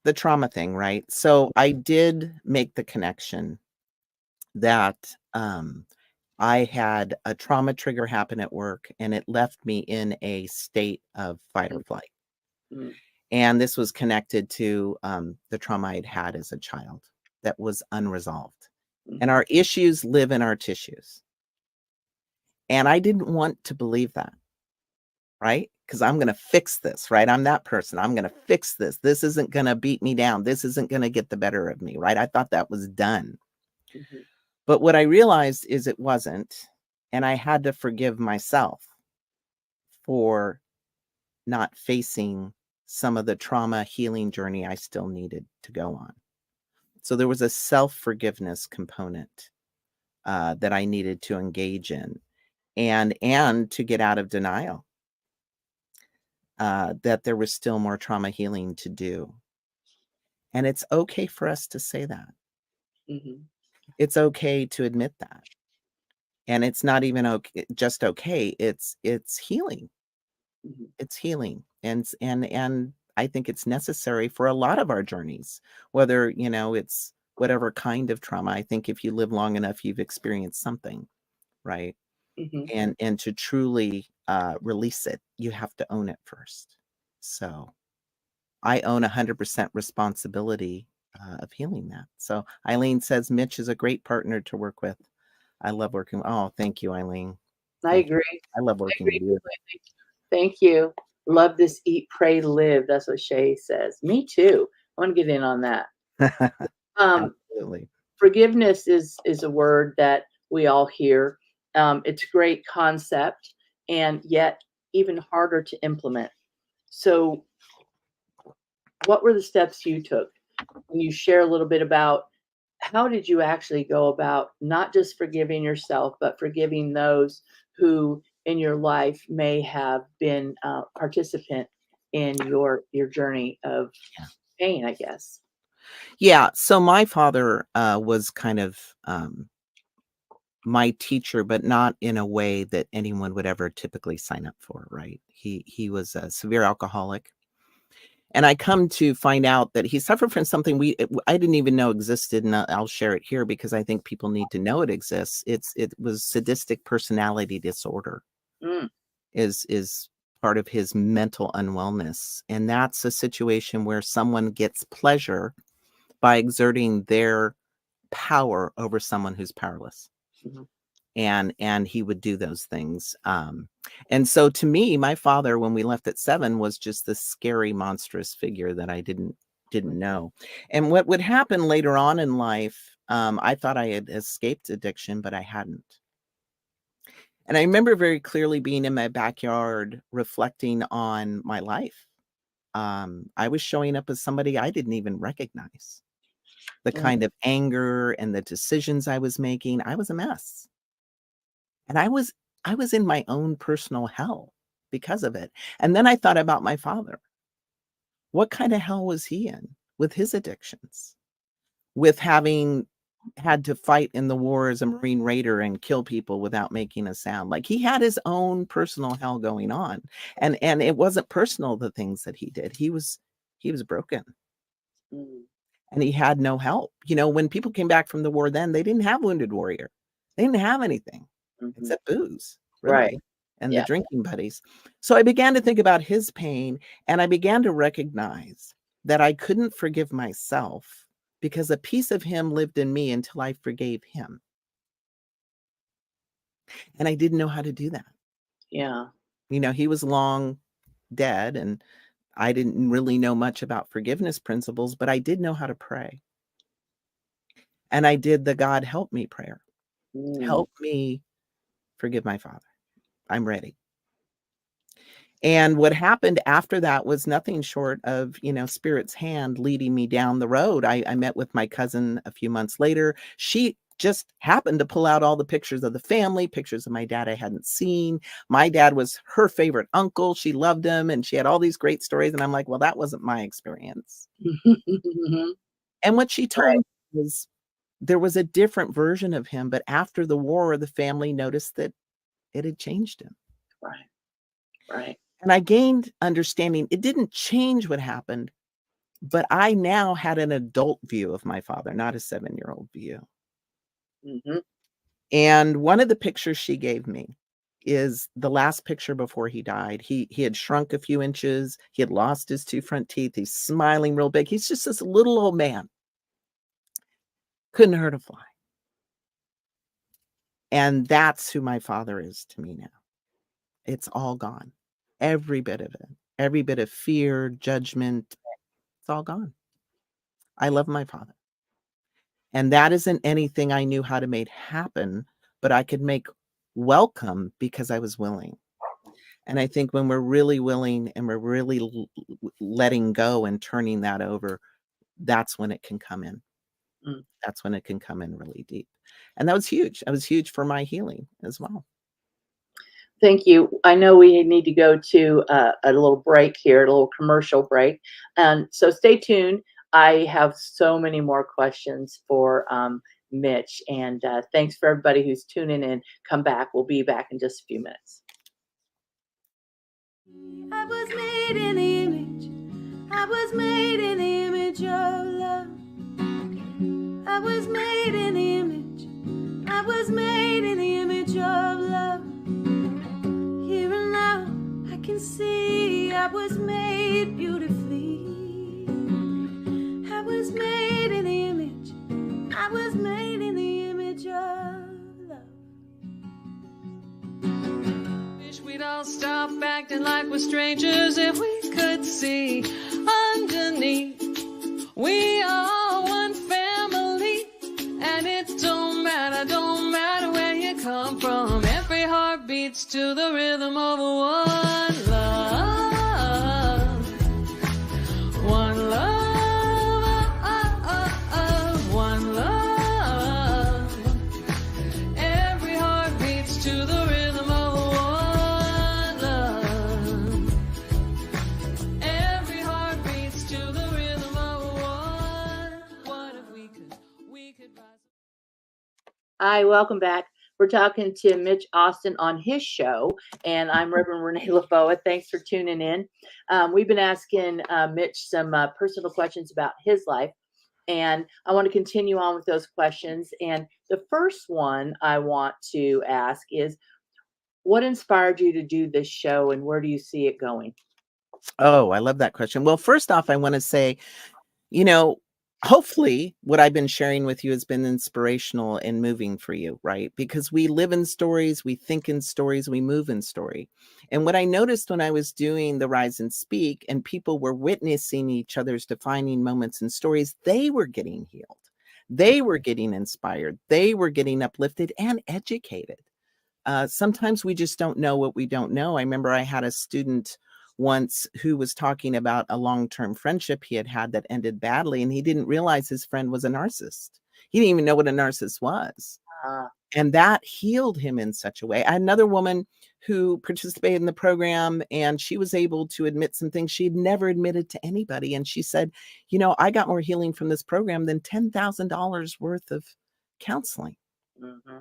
[SPEAKER 1] the trauma thing, right? So I did make the connection that I had a trauma trigger happen at work, and it left me in a state of fight or flight.
[SPEAKER 2] Mm.
[SPEAKER 1] And this was connected to the trauma I'd had as a child that was unresolved. And our issues live in our tissues. And I didn't want to believe that, right? Because I'm going to fix this, right? I'm that person. I'm going to fix this. This isn't going to beat me down. This isn't going to get the better of me, right? I thought that was done.
[SPEAKER 2] Mhm.
[SPEAKER 1] But what I realized is it wasn't. And I had to forgive myself for not facing some of the trauma healing journey I still needed to go on. So there was a self-forgiveness component that I needed to engage in, and to get out of denial that there was still more trauma healing to do. And it's okay for us to say that.
[SPEAKER 2] Mhm.
[SPEAKER 1] It's okay to admit that. And it's not even okay, just okay. It's healing.
[SPEAKER 2] Mhm.
[SPEAKER 1] It's healing. And I think it's necessary for a lot of our journeys, whether, it's whatever kind of trauma. I think if you live long enough, you've experienced something, right?
[SPEAKER 2] Mhm.
[SPEAKER 1] And to truly release it, you have to own it first. So I own 100% responsibility of healing that. So Eileen says Mitch is a great partner to work with. I love working. Oh, thank you, Eileen.
[SPEAKER 2] I
[SPEAKER 1] Thank you.
[SPEAKER 2] agree.
[SPEAKER 1] I love
[SPEAKER 2] I
[SPEAKER 1] working
[SPEAKER 2] agree
[SPEAKER 1] with you.
[SPEAKER 2] completely. Thank you. Love this eat, pray, live. That's what Shay says. Me too. I want to get in on that.
[SPEAKER 1] Absolutely.
[SPEAKER 2] Forgiveness is a word that we all hear. It's a great concept, and yet even harder to implement. So, what were the steps you took? Can you share a little bit about how did you actually go about not just forgiving yourself, but forgiving those who in your life may have been a participant in your journey of
[SPEAKER 1] Yeah.
[SPEAKER 2] pain, I guess?
[SPEAKER 1] Yeah. So my father was kind of my teacher, but not in a way that anyone would ever typically sign up for, right? He was a severe alcoholic. And I come to find out that he suffered from something I didn't even know existed, and I'll share it here because I think people need to know it exists. It was sadistic personality disorder
[SPEAKER 2] Mm.
[SPEAKER 1] is part of his mental unwellness, and that's a situation where someone gets pleasure by exerting their power over someone who's powerless.
[SPEAKER 2] Mhm.
[SPEAKER 1] And he would do those things. And so to me, my father, when we left at 7, was just this scary, monstrous figure that I didn't know. And what would happen later on in life, I thought I had escaped addiction, but I hadn't. And I remember very clearly being in my backyard reflecting on my life. I was showing up as somebody I didn't even recognize. The kind of anger and the decisions I was making, I was a mess. And I was in my own personal hell because of it. And then I thought about my father. What kind of hell was he in with his addictions? With having had to fight in the war as a Marine Raider and kill people without making a sound. Like, he had his own personal hell going on. And it wasn't personal, the things that he did. He was broken.
[SPEAKER 2] Mm.
[SPEAKER 1] And he had no help. When people came back from the war then, they didn't have Wounded Warrior. They didn't have anything
[SPEAKER 2] Mhm.
[SPEAKER 1] except booze,
[SPEAKER 2] Right.
[SPEAKER 1] really, and the
[SPEAKER 2] Yeah.
[SPEAKER 1] drinking buddies. So I began to think about his pain, and I began to recognize that I couldn't forgive myself because a piece of him lived in me until I forgave him. And I didn't know how to do that.
[SPEAKER 2] Yeah.
[SPEAKER 1] He was long dead, and I didn't really know much about forgiveness principles, but I did know how to pray. And I did the God help me prayer.
[SPEAKER 2] Mm.
[SPEAKER 1] Help me forgive my father. I'm ready. And what happened after that was nothing short of, Spirit's hand leading me down the road. I met with my cousin a few months later. She just happened to pull out all the pictures of the family, pictures of my dad I hadn't seen. My dad was her favorite uncle. She loved him, and she had all these great stories. And I'm like, well, that wasn't my experience.
[SPEAKER 2] Mhm.
[SPEAKER 1] And what she told
[SPEAKER 2] Right.
[SPEAKER 1] me was, there was a different version of him, but after the war, the family noticed that it had changed him.
[SPEAKER 2] Right. Right.
[SPEAKER 1] And I gained understanding. It didn't change what happened, but I now had an adult view of my father, not a 7-year-old view.
[SPEAKER 2] Mm-hmm.
[SPEAKER 1] And one of the pictures she gave me is the last picture before he died. He had shrunk a few inches. He had lost his 2 front teeth. He's smiling real big. He's just this little old man. Couldn't hurt a fly. And that's who my father is to me now. It's all gone. Every bit of it. Every bit of fear, judgment, it's all gone. I love my father. And that isn't anything I knew how to make happen, but I could make welcome because I was willing. And I think when we're really willing and we're really letting go and turning that over, that's when it can come in. That's when it can come in really deep. And that was huge. That was huge for my healing as well.
[SPEAKER 2] Thank you. I know we need to go to a little break here, a little commercial break. And so stay tuned. I have so many more questions for Mitch. And thanks for everybody who's tuning in. Come back. We'll be back in just a few minutes.
[SPEAKER 6] I was made in the image. I was made in the image of love. I was made in the image. I was made in the image of love. Here and now I can see I was made beautifully. I was made in the image. I was made in the image of love. Wish we'd all stop acting like we're strangers if we could see underneath. We are one family, and it don't matter where you come from. Every heart beats to the rhythm of one love, one love, one love. Every heart beats to the rhythm of one love. Every heart beats to the rhythm of one. What if we could rise?
[SPEAKER 2] Hi, welcome back. We're talking to Mitch Austin on his show, and I'm Reverend Renee Lafoa. Thanks for tuning in. We've been asking Mitch some personal questions about his life, and I want to continue on with those questions. And the first one I want to ask is, what inspired you to do this show, and where do you see it going?
[SPEAKER 1] Oh, I love that question. Well, first off, I want to say, hopefully what I've been sharing with you has been inspirational and moving for you, right? Because we live in stories, we think in stories, we move in story. And what I noticed when I was doing the Rise and Speak and people were witnessing each other's defining moments and stories, they were getting healed. They were getting inspired. They were getting uplifted and educated. Sometimes we just don't know what we don't know. I remember I had a student once who was talking about a long-term friendship he had that ended badly, and he didn't realize his friend was a narcissist. He didn't even know what a narcissist was. And that healed him in such a way. I had another woman who participated in the program, and she was able to admit some things she had never admitted to anybody. And she said, I got more healing from this program than $10,000 worth of counseling.
[SPEAKER 2] Mm-hmm.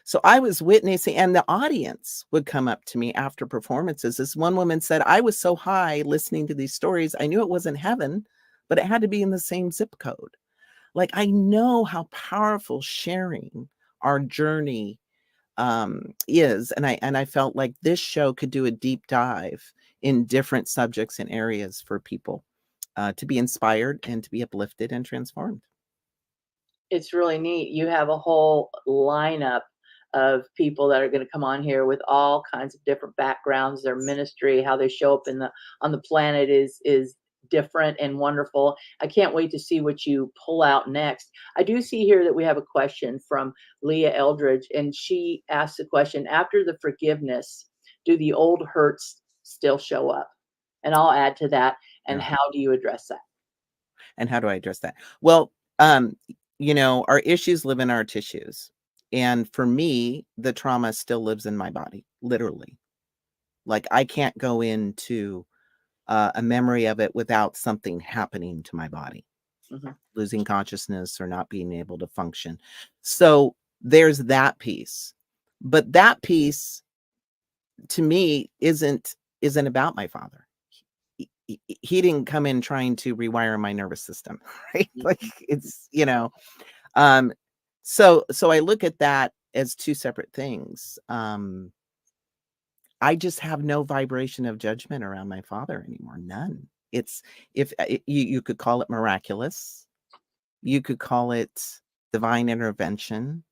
[SPEAKER 1] So I was witnessing, and the audience would come up to me after performances. This one woman said, I was so high listening to these stories. I knew it wasn't heaven, but it had to be in the same zip code. Like, I know how powerful sharing our journey is. And I felt like this show could do a deep dive in different subjects and areas for people to be inspired and to be uplifted and transformed.
[SPEAKER 2] It's really neat. You have a whole lineup of people that are going to come on here with all kinds of different backgrounds. Their ministry, how they show up on the planet is different and wonderful. I can't wait to see what you pull out next. I do see here that we have a question from Leah Eldridge, and she asks the question, after the forgiveness, do the old hurts still show up? And I'll add to that. And how do you address that?
[SPEAKER 1] And how do I address that? Well, our issues live in our tissues. And for me, the trauma still lives in my body, literally. Like, I can't go into a memory of it without something happening to my body.
[SPEAKER 2] Mhm.
[SPEAKER 1] losing consciousness or not being able to function. So there's that piece. But that piece to me isn't about my father. He didn't come in trying to rewire my nervous system, right? Like it's, um so I look at that as two separate things. I just have no vibration of judgment around my father anymore. None. It's if you could call it miraculous, you could call it divine intervention,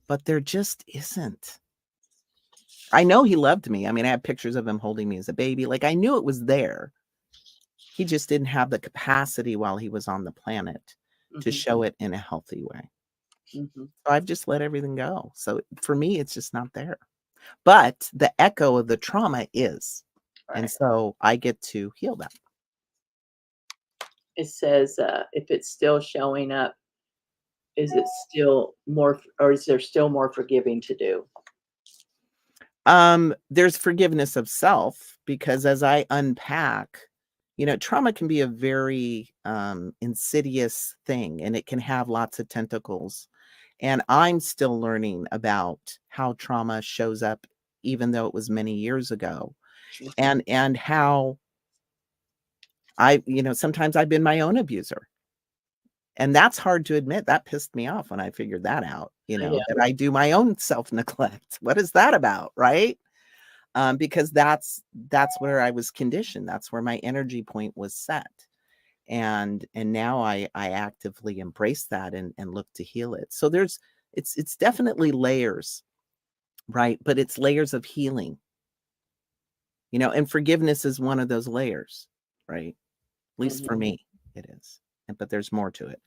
[SPEAKER 1] but there just isn't. I know he loved me. I mean, I have pictures of him holding me as a baby. Like I knew it was there. He just didn't have the capacity while he was on the planet to
[SPEAKER 2] Mhm.
[SPEAKER 1] show it in a healthy way.
[SPEAKER 2] Mhm.
[SPEAKER 1] So I've just let everything go. So for me, it's just not there. But the echo of the trauma is. And
[SPEAKER 2] Right.
[SPEAKER 1] so I get to heal that.
[SPEAKER 2] It says, if it's still showing up, is it still more, or is there still more forgiving to do?
[SPEAKER 1] There's forgiveness of self because as I unpack, trauma can be a very insidious thing and it can have lots of tentacles. And I'm still learning about how trauma shows up, even though it was many years ago, and how sometimes I've been my own abuser. And that's hard to admit. That pissed me off when I figured that out,
[SPEAKER 2] Yeah.
[SPEAKER 1] that I do my own self-neglect. What is that about, right? Because that's where I was conditioned. That's where my energy point was set. And now I actively embrace that and look to heal it. So it's definitely layers, right? But it's layers of healing, and forgiveness is one of those layers, right? At least for
[SPEAKER 2] Mhm.
[SPEAKER 1] me, it is. But there's more to it.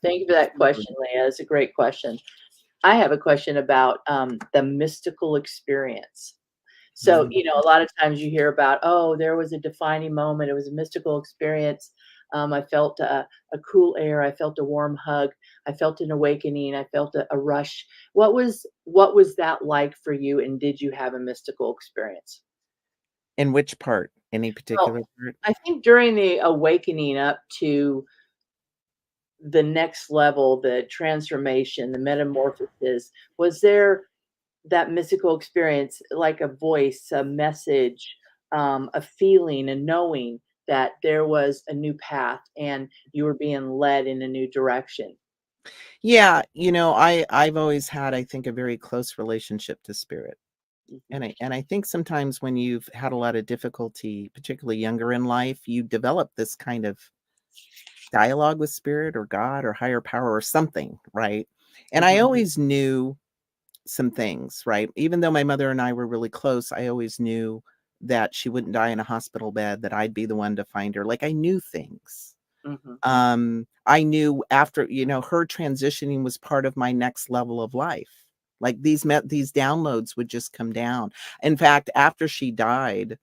[SPEAKER 2] Thank you for that question, Leah. It's a great question. I have a question about the mystical experience. So, a lot of times you hear about, oh, there was a defining moment. It was a mystical experience. I felt a cool air. I felt a warm hug. I felt an awakening. I felt a rush. What was that like for you? And did you have a mystical experience?
[SPEAKER 1] In which part? Any
[SPEAKER 2] Well,
[SPEAKER 1] particular part?
[SPEAKER 2] I think during the awakening up to the next level, the transformation, the metamorphosis, was there that mystical experience, like a voice, a message, a feeling, a knowing that there was a new path and you were being led in a new direction?
[SPEAKER 1] Yeah, I've always had, I think, a very close relationship to spirit.
[SPEAKER 2] Mhm.
[SPEAKER 1] And I think sometimes when you've had a lot of difficulty, particularly younger in life, you develop this kind of dialogue with spirit or God or higher power or something, right? And I
[SPEAKER 2] Mhm.
[SPEAKER 1] always knew some things, right? Even though my mother and I were really close, I always knew that she wouldn't die in a hospital bed, that I'd be the one to find her. Like I knew things.
[SPEAKER 2] Mhm.
[SPEAKER 1] I knew after, her transitioning was part of my next level of life. Like these downloads would just come down. In fact, after she died,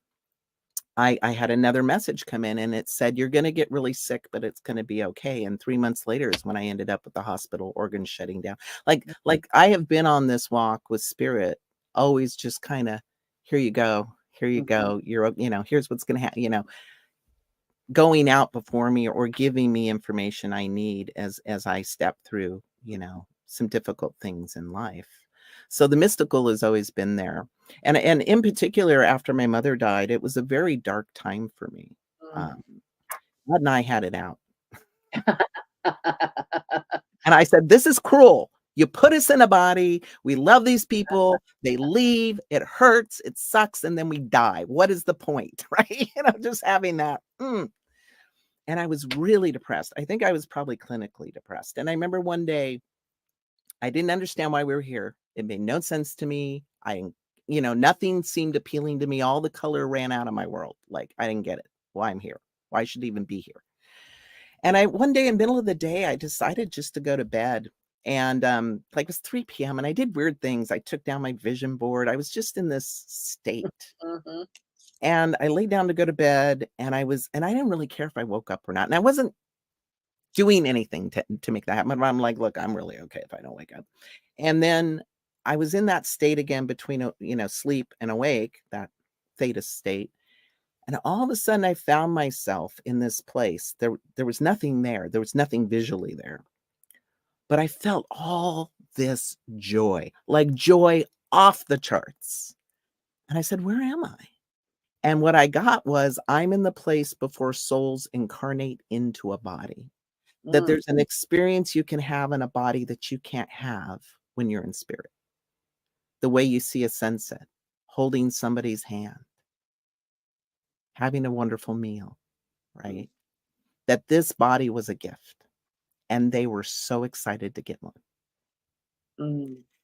[SPEAKER 1] I had another message come in and it said, you're going to get really sick, but it's going to be okay. And 3 months later is when I ended up at the hospital, organs shutting down. Like I have been on this walk with spirit, always just kind of, here you go. Here you
[SPEAKER 2] Mhm.
[SPEAKER 1] go. Here's what's going to happen, going out before me or giving me information I need as I step through, some difficult things in life. So the mystical has always been there. And in particular, after my mother died, it was a very dark time for me.
[SPEAKER 2] Mm.
[SPEAKER 1] Um, God and I had it out. And I said, this is cruel. You put us in a body. We love these people. They leave. It hurts. It sucks. And then we die. What is the point? Right? Just having that. And I was really depressed. I think I was probably clinically depressed. And I remember one day, I didn't understand why we were here. It made no sense to me. Nothing seemed appealing to me. All the color ran out of my world. Like, I didn't get it. Why I'm here. Why I should even be here. And one day in the middle of the day, I decided just to go to bed. And it was 3 p.m. and I did weird things. I took down my vision board. I was just in this state.
[SPEAKER 2] Mhm.
[SPEAKER 1] And I laid down to go to bed and I didn't really care if I woke up or not. And I wasn't doing anything to make that happen. But I'm like, look, I'm really okay if I don't wake up. And then I was in that state again between, sleep and awake, that theta state. And all of a sudden I found myself in this place. There was nothing there. There was nothing visually there. But I felt all this joy, like joy off the charts. And I said, where am I? And what I got was, I'm in the place before souls incarnate into a body. That there's an experience you can have in a body that you can't have when you're in spirit. The way you see a sunset, holding somebody's hand, having a wonderful meal, right? That this body was a gift. And they were so excited to get one.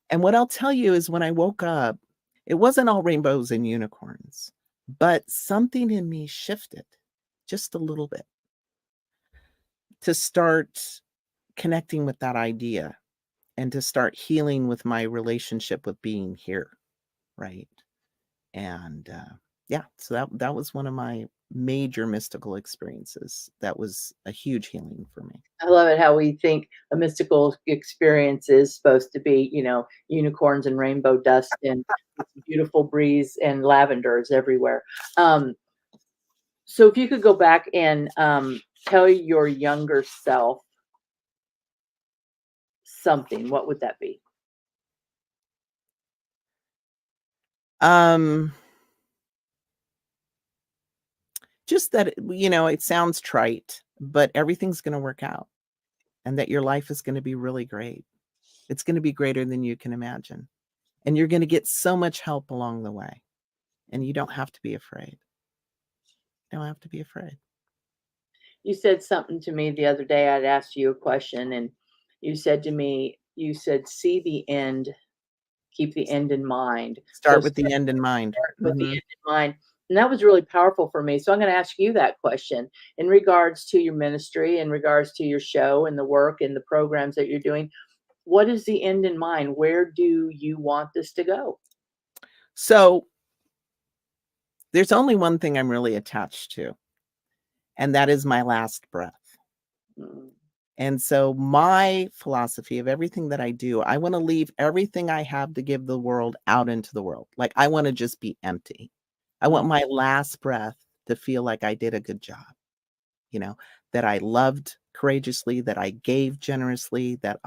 [SPEAKER 1] And what I'll tell you is, when I woke up, it wasn't all rainbows and unicorns, but something in me shifted just a little bit to start connecting with that idea and to start healing with my relationship with being here, right? And yeah, so that was one of my major mystical experiences. That was a huge healing for me.
[SPEAKER 2] I love it how we think a mystical experience is supposed to be, unicorns and rainbow dust and beautiful breeze and lavenders everywhere. So if you could go back and tell your younger self something, what would that be?
[SPEAKER 1] Just that, it sounds trite, but everything's going to work out, and that your life is going to be really great. It's going to be greater than you can imagine. And you're going to get so much help along the way. And you don't have to be afraid. You don't have to be afraid.
[SPEAKER 2] You said something to me the other day. I'd asked you a question, and you said to me, see the end, keep the end in mind.
[SPEAKER 1] Start with the end in mind.
[SPEAKER 2] With the end in mind. And that was really powerful for me. So I'm going to ask you that question in regards to your ministry, in regards to your show and the work and the programs that you're doing. What is the end in mind? Where do you want this to go?
[SPEAKER 1] So there's only one thing I'm really attached to, and that is my last breath. And so my philosophy of everything that I do, I want to leave everything I have to give the world out into the world. Like, I want to just be empty. I want my last breath to feel like I did a good job, that I loved courageously, that I gave generously, that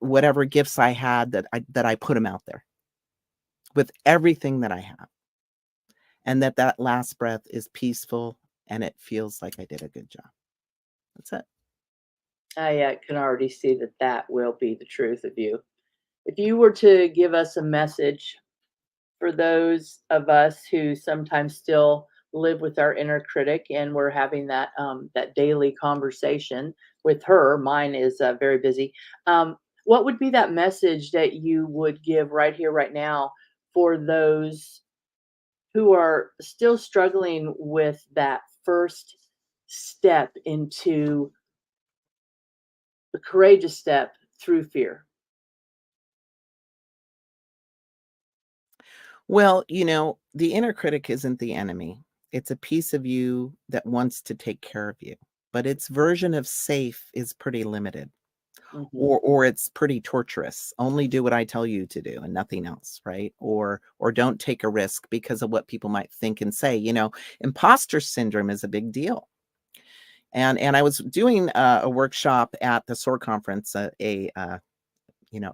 [SPEAKER 1] whatever gifts I had, that I put them out there with everything that I have. And that last breath is peaceful and it feels like I did a good job. That's it.
[SPEAKER 2] I can already see that will be the truth of you. If you were to give us a message for those of us who sometimes still live with our inner critic, and we're having that daily conversation with her, mine is very busy. What would be that message that you would give right here, right now, for those who are still struggling with that first step into the courageous step through fear?
[SPEAKER 1] Well, the inner critic isn't the enemy. It's a piece of you that wants to take care of you, but its version of safe is pretty limited. Or it's pretty torturous. Only do what I tell you to do and nothing else, right? Or don't take a risk because of what people might think and say. Imposter syndrome is a big deal. And I was doing a workshop at the SOAR conference, a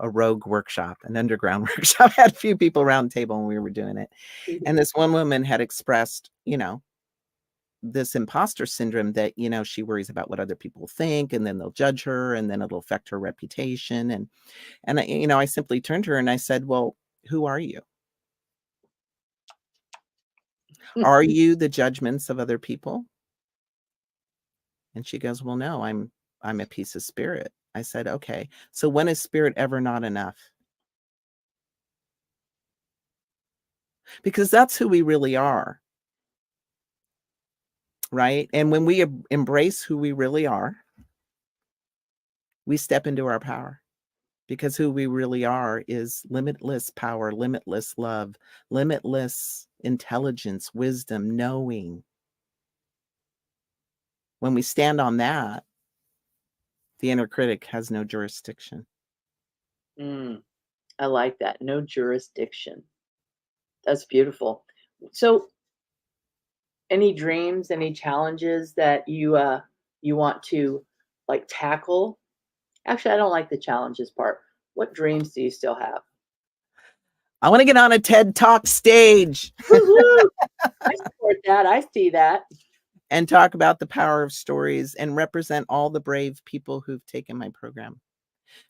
[SPEAKER 1] rogue workshop, an underground workshop. I had a few people around the table when we were doing it. And this one woman had expressed, this imposter syndrome that, she worries about what other people think, and then they'll judge her, and then it'll affect her reputation. And I simply turned to her and I said, well, who are you? Are you the judgments of other people? And she goes, well, no, I'm a piece of spirit. I said, okay, so when is spirit ever not enough? Because that's who we really are. Right? And when we embrace who we really are, we step into our power, because who we really are is limitless power, limitless love, limitless intelligence, wisdom, knowing. When we stand on that, the inner critic has no jurisdiction.
[SPEAKER 2] I like that. No jurisdiction. That's beautiful. So any dreams, any challenges that you want to like tackle? Actually, I don't like the challenges part. What dreams do you still have?
[SPEAKER 1] I want to get on a TED Talk stage
[SPEAKER 2] Woo-hoo! I support that. I see that.
[SPEAKER 1] and talk about the power of stories and represent all the brave people who've taken my program.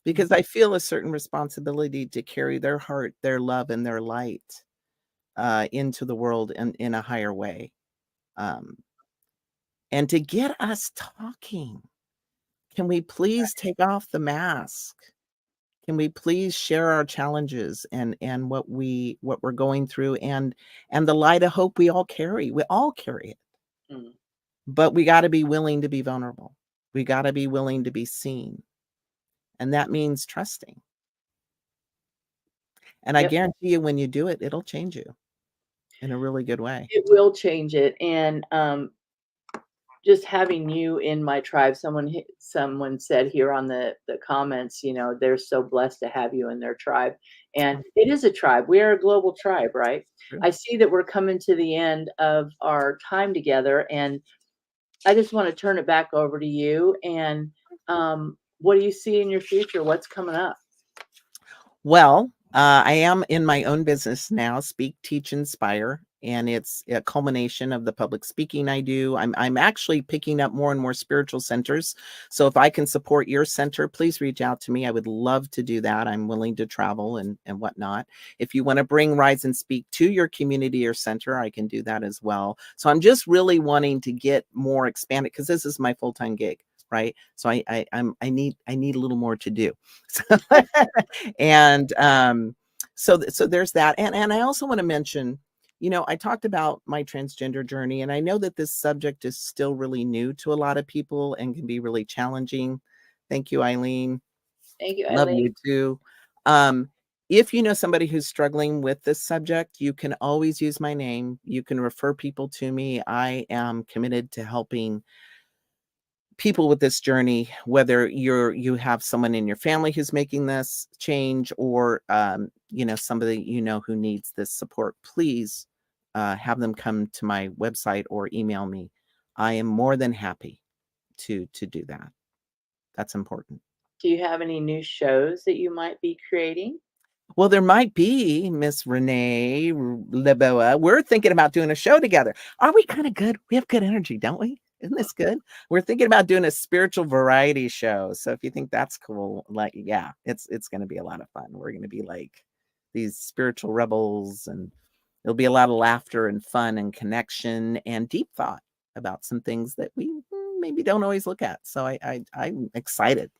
[SPEAKER 1] Because I feel a certain responsibility to carry their heart, their love, and their light into the world in a higher way. And to get us talking, can we please take off the mask? Can we please share our challenges and what we're going through and the light of hope we all carry? We all carry it.
[SPEAKER 2] Mm.
[SPEAKER 1] But we got to be willing to be vulnerable. We got to be willing to be seen. And that means trusting. And I
[SPEAKER 2] Yep.
[SPEAKER 1] guarantee you when you do it, it'll change you in a really good way.
[SPEAKER 2] It will change it. And just having you in my tribe, someone said here on the comments, you know, they're so blessed to have you in their tribe. And it is a tribe. We are a global tribe, right?
[SPEAKER 1] True.
[SPEAKER 2] I see that we're coming to the end of our time together, and I just want to turn it back over to you. And what do you see in your future? What's coming up?
[SPEAKER 1] Well, I am in my own business now, Speak, Teach, Inspire, and it's a culmination of the public speaking I do. I'm actually picking up more and more spiritual centers. So if I can support your center, please reach out to me. I would love to do that. I'm willing to travel and whatnot. If you want to bring Rise and Speak to your community or center, I can do that as well. So I'm just really wanting to get more expanded because this is my full-time gig. Right. So I need a little more to do. And so there's that. And I also want to mention, you know, I talked about my transgender journey, and I know that this subject is still really new to a lot of people and can be really challenging. Thank you, Eileen.
[SPEAKER 2] Thank you,
[SPEAKER 1] Love
[SPEAKER 2] Eileen.
[SPEAKER 1] you too. If you know somebody who's struggling with this subject, you can always use my name. You can refer people to me. I am committed to helping people with this journey, whether you have someone in your family who's making this change or you know, somebody you know who needs this support, please have them come to my website or email me. I am more than happy to do that. That's important.
[SPEAKER 2] Do you have any new shows that you might be creating?
[SPEAKER 1] Well, there might be, Miss Renee Leboa. We're thinking about doing a show together. Are we kind of good? We have good energy, don't we? Isn't this good? We're thinking about doing a spiritual variety show. So if you think that's cool, like, yeah, it's going to be a lot of fun. We're going to be like these spiritual rebels, and it'll be a lot of laughter and fun and connection and deep thought about some things that we maybe don't always look at. So I'm excited.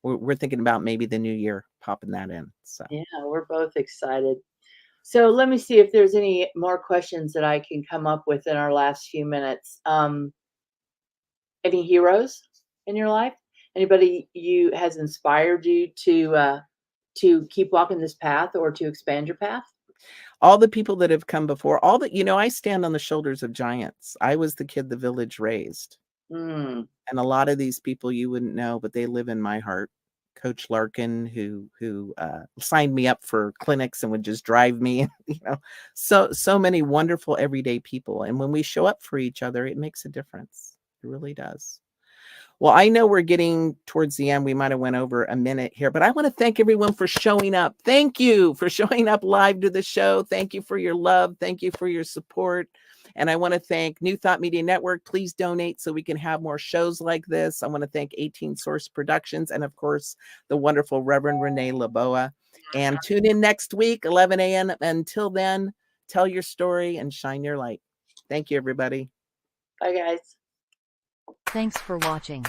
[SPEAKER 1] We're thinking about maybe the new year popping that in. So
[SPEAKER 2] Yeah, we're both excited. So let me see if there's any more questions that I can come up with in our last few minutes. Any heroes in your life? Anybody you has inspired you to keep walking this path or to expand your path?
[SPEAKER 1] all the people that have come before, all that, you know, I stand on the shoulders of giants. I was the kid the village raised.
[SPEAKER 2] Mm.
[SPEAKER 1] And a lot of these people you wouldn't know, but they live in my heart. Coach Larkin, who signed me up for clinics and would just drive me, you know, so many wonderful everyday people. And when we show up for each other, it makes a difference. It really does. Well, I know we're getting towards the end. We might have went over a minute here, but I want to thank everyone for showing up. Thank you for showing up live to the show. Thank you for your love. Thank you for your support. And I want to thank New Thought Media Network. Please donate so we can have more shows like this. I want to thank 18 Source Productions and, of course, the wonderful Reverend Renee Leboa. And tune in next week, 11 a.m. Until then, tell your story and shine your light. Thank you, everybody.
[SPEAKER 2] Bye, guys.
[SPEAKER 7] Thanks for watching.